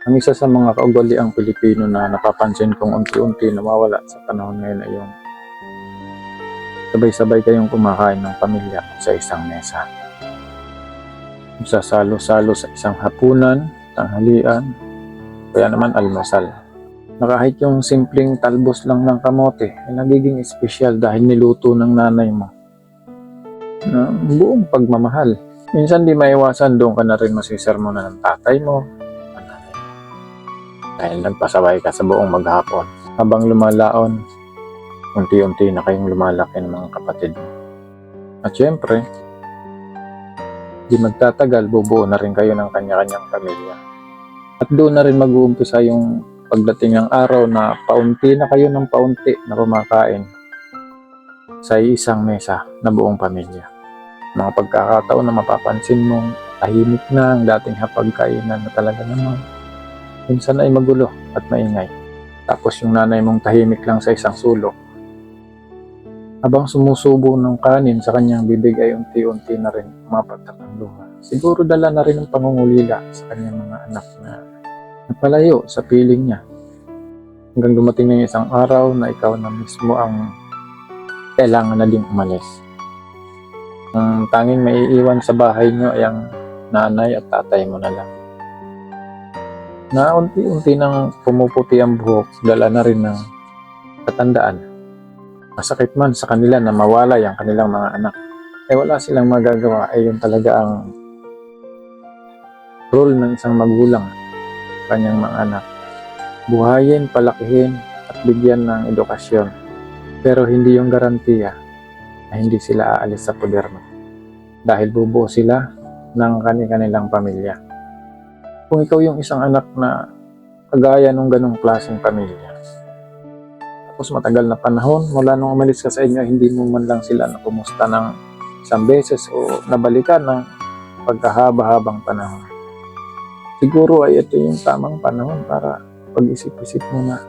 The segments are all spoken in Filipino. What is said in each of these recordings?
Ang isa sa mga kaugaliang Pilipino na napapansin kong unti-unti nawawala sa panahon ngayon ay yung sabay-sabay kayong kumakain ng pamilya sa isang mesa. Sasalo-salo sa isang hapunan, tanghalian, kaya naman almusal. Na kahit yung simpleng talbos lang ng kamote ay nagiging espesyal dahil niluto ng nanay mo na buong pagmamahal. Minsan di maiwasan, doon ka na rin masisermonan ng tatay mo, ng nanay mo, dahil nagpasabay ka sa buong maghapon. Habang lumalaon, unti-unti na kayong lumalaki ng mga kapatid mo. At syempre, di magtatagal, bubuo na rin kayo ng kanya-kanyang pamilya. At doon na rin mag-uumpisa yung pagdating ng araw na paunti na kayo ng paunti na kumakain sa isang mesa na buong pamilya. Mga pagkakataon na mapapansin mong tahimik na ang dating hapagkainan na talaga naman minsan ay magulo at maingay. Tapos yung nanay mong tahimik lang sa isang sulok. Habang sumusubo ng kanin sa kanyang bibig ay unti-unti na rin umapatak ang luha. Siguro dala na rin ng pangungulila sa kanyang mga anak na napalayo sa piling niya. Hanggang dumating na yung isang araw na ikaw na mismo ang kailangan na ding umalis. Ang tanging maiiwan sa bahay niyo ay ang nanay at tatay mo na lang. Na unti-unti nang pumuputi ang buhok, dala na rin ng katandaan. Masakit man sa kanila na mawalay ang kanilang mga anak. Wala silang magagawa, yun talaga ang role ng isang magulang sa kanyang mga anak. Buhayin, palakihin, at bigyan ng edukasyon. Pero hindi yung garantiya na hindi sila aalis sa poder mo. Dahil bubuo sila ng kanilang pamilya. Kung ikaw yung isang anak na kagaya ng ganong klaseng pamilya, tapos matagal na panahon, mula nung umalis ka sa inyo, hindi mo man lang sila nakumusta ng isang beses o nabalikan ng pagkahaba-habang panahon. Siguro ay ito yung tamang panahon para pag-isip-isip mo na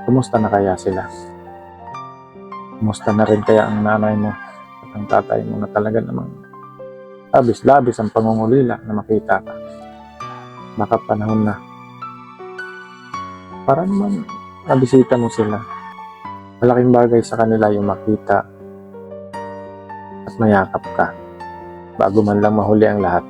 kumusta na kaya sila. Kumusta na rin kaya ang nanay mo at ang tatay mo na talaga namang labis-labis ang pangungulila na makita ka. Baka panahon na para naman nabisita mo sila. Malaking bagay sa kanila yung makita at mayakap ka bago man lang mahuli ang lahat.